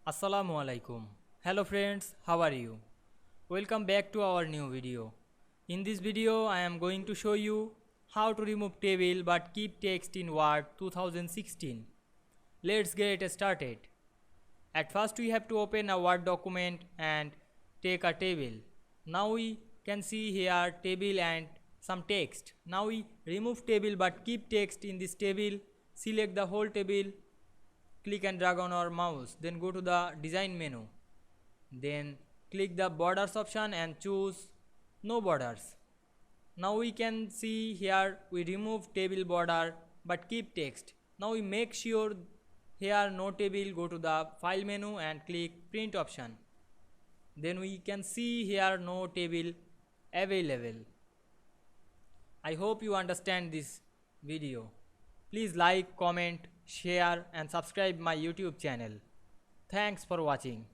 Assalamu alaikum. Hello friends, how are you? Welcome back to our new video. In this video, I am going to show you how to remove table but keep text in Word 2016. Let's get started. At first, we have to open a Word document and take a table. Now we can see here table and some text. Now we remove table but keep text in this table. Select the whole table. Click and drag on our mouse, then go to the design menu, then click the borders option and choose no borders. Now we can see here we remove table border but keep text. Now we make sure here no table, go to the file menu and click print option. Then we can see here no table available. I hope you understand this video. Please like, comment, share and subscribe my YouTube channel. Thanks for watching.